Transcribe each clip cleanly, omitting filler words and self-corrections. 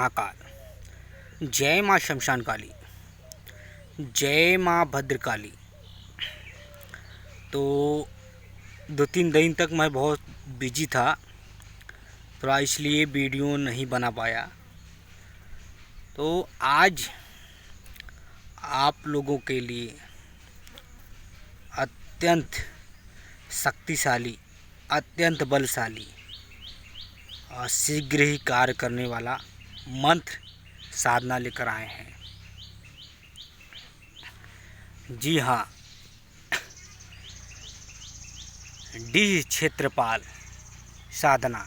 महाकाल। जय माँ शमशान काली। जय माँ भद्रकाली। तो 2-3 दिन तक मैं बहुत बिजी था, थोड़ा इसलिए वीडियो नहीं बना पाया। तो आज आप लोगों के लिए अत्यंत शक्तिशाली, अत्यंत बलशाली और शीघ्र ही कार्य करने वाला मंत्र साधना लेकर आए हैं। जी हाँ, डी क्षेत्रपाल साधना।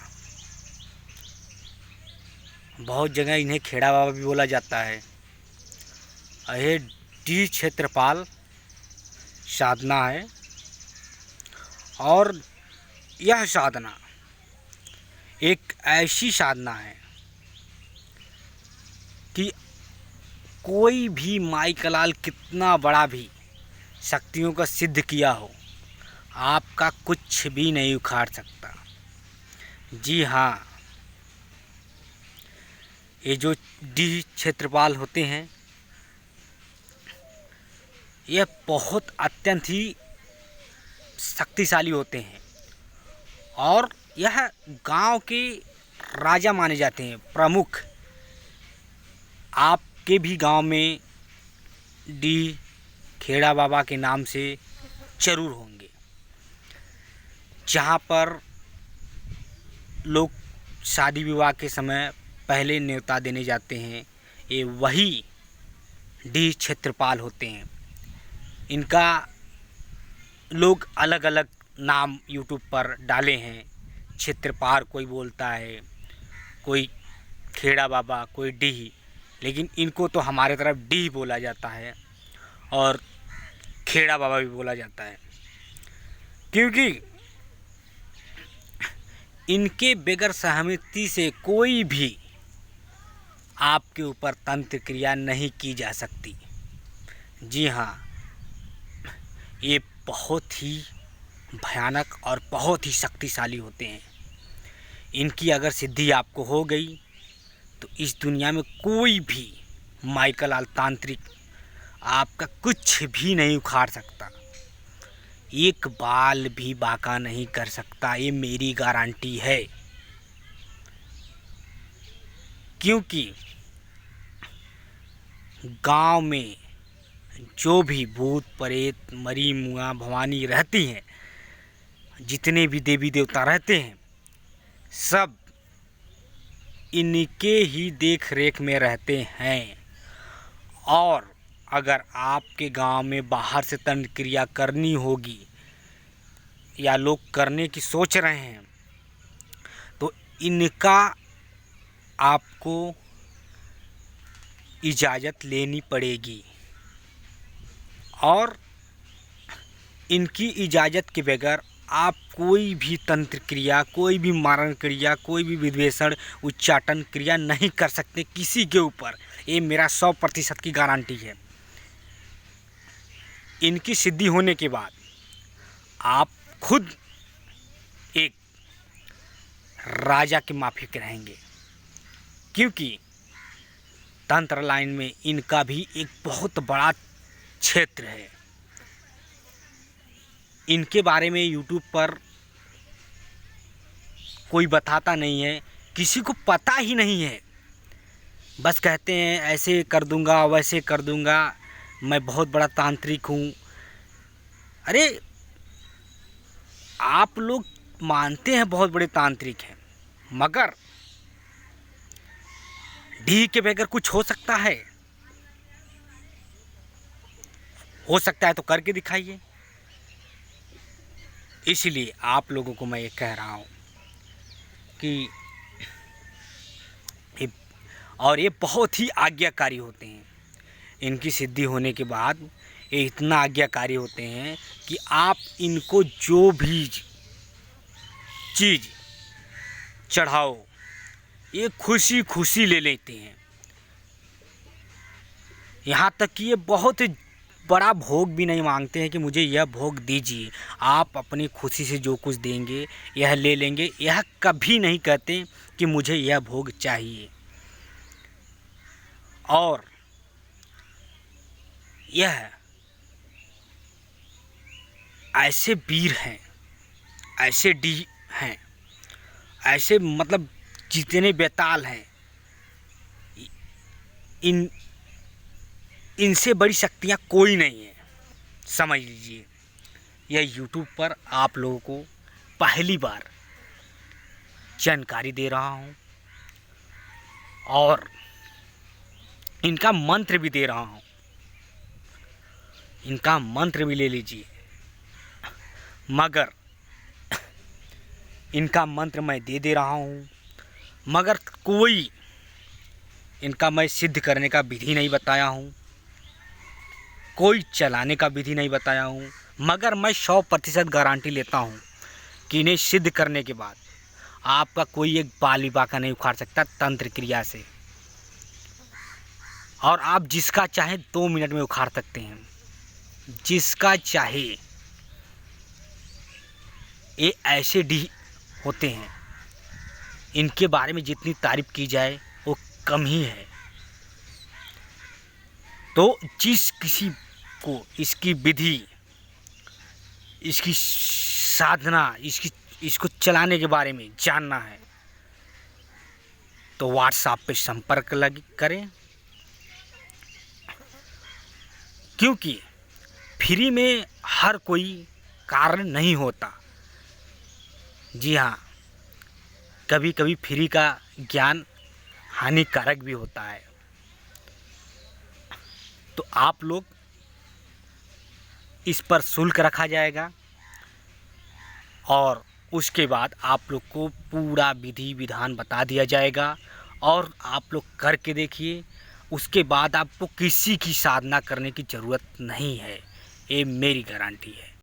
बहुत जगह इन्हें खेड़ा बाबा भी बोला जाता है। यह डी क्षेत्रपाल साधना है और यह साधना एक ऐसी साधना है कि कोई भी माई का लाल कितना बड़ा भी शक्तियों का सिद्ध किया हो, आपका कुछ भी नहीं उखाड़ सकता। जी हाँ, ये जो डी क्षेत्रपाल होते हैं, यह बहुत अत्यंत ही शक्तिशाली होते हैं और यह गांव के राजा माने जाते हैं, प्रमुख। आपके भी गांव में डी खेड़ा बाबा के नाम से जरूर होंगे, जहां पर लोग शादी विवाह के समय पहले न्योता देने जाते हैं। ये वही डी क्षेत्रपाल होते हैं। इनका लोग अलग अलग नाम यूट्यूब पर डाले हैं। क्षेत्रपाल कोई बोलता है, कोई खेड़ा बाबा, कोई डी, लेकिन इनको तो हमारे तरफ डी बोला जाता है और खेड़ा बाबा भी बोला जाता है, क्योंकि इनके बगैर सहमति से कोई भी आपके ऊपर तंत्र क्रिया नहीं की जा सकती। जी हाँ, ये बहुत ही भयानक और बहुत ही शक्तिशाली होते हैं। इनकी अगर सिद्धि आपको हो गई तो इस दुनिया में कोई भी माइकल लाल तांत्रिक आपका कुछ भी नहीं उखाड़ सकता, एक बाल भी बांका नहीं कर सकता। ये मेरी गारंटी है, क्योंकि गांव में जो भी भूत प्रेत, मरी मुआ, भवानी रहती हैं, जितने भी देवी देवता रहते हैं, सब इनके ही देख रेख में रहते हैं। और अगर आपके गांव में बाहर से तंत्र क्रिया करनी होगी या लोग करने की सोच रहे हैं, तो इनका आपको इजाज़त लेनी पड़ेगी और इनकी इजाज़त के बगैर आप कोई भी तंत्र क्रिया, कोई भी मारण क्रिया, कोई भी विद्वेषण, उच्चाटन क्रिया नहीं कर सकते किसी के ऊपर। ये मेरा 100% की गारंटी है। इनकी सिद्धि होने के बाद आप खुद एक राजा के माफिक रहेंगे, क्योंकि तंत्र लाइन में इनका भी एक बहुत बड़ा क्षेत्र है। इनके बारे में यूट्यूब पर कोई बताता नहीं है, किसी को पता ही नहीं है। बस कहते हैं ऐसे कर दूंगा, वैसे कर दूंगा, मैं बहुत बड़ा तांत्रिक हूँ। अरे, आप लोग मानते हैं बहुत बड़े तांत्रिक हैं, मगर डी के बगैर कुछ हो सकता है? हो सकता है तो करके दिखाइए। इसलिए आप लोगों को मैं ये कह रहा हूँ कि ये बहुत ही आज्ञाकारी होते हैं। इनकी सिद्धि होने के बाद ये इतना आज्ञाकारी होते हैं कि आप इनको जो भी चीज़ चढ़ाओ, ये खुशी खुशी ले लेते हैं। यहाँ तक कि ये बहुत बड़ा भोग भी नहीं मांगते हैं कि मुझे यह भोग दीजिए। आप अपनी खुशी से जो कुछ देंगे यह ले लेंगे। यह कभी नहीं कहते कि मुझे यह भोग चाहिए। और यह ऐसे वीर हैं, ऐसे डी हैं, ऐसे मतलब जितने बेताल हैं, इनसे बड़ी शक्तियाँ कोई नहीं है। समझ लीजिए, यह यूट्यूब पर आप लोगों को पहली बार जानकारी दे रहा हूँ और इनका मंत्र भी दे रहा हूँ। इनका मंत्र भी ले लीजिए, मगर इनका मंत्र मैं दे रहा हूँ, मगर कोई इनका मैं सिद्ध करने का विधि नहीं बताया हूँ, कोई चलाने का विधि नहीं बताया हूँ, मगर मैं 100% गारंटी लेता हूँ कि इन्हें सिद्ध करने के बाद आपका कोई एक बाल भी बाका नहीं उखाड़ सकता तंत्र क्रिया से, और आप जिसका चाहे 2 मिनट में उखाड़ सकते हैं, जिसका चाहे। ये ऐसे डी होते हैं, इनके बारे में जितनी तारीफ की जाए वो कम ही है। तो जिस किसी को इसकी विधि, इसकी साधना, इसको चलाने के बारे में जानना है तो व्हाट्सएप पे संपर्क करें, क्योंकि फ्री में हर कोई कार्य नहीं होता। जी हाँ, कभी कभी फ्री का ज्ञान हानिकारक भी होता है। तो आप लोग इस पर शुल्क रखा जाएगा और उसके बाद आप लोग को पूरा विधि विधान बता दिया जाएगा और आप लोग करके देखिए। उसके बाद आपको किसी की साधना करने की ज़रूरत नहीं है, ये मेरी गारंटी है।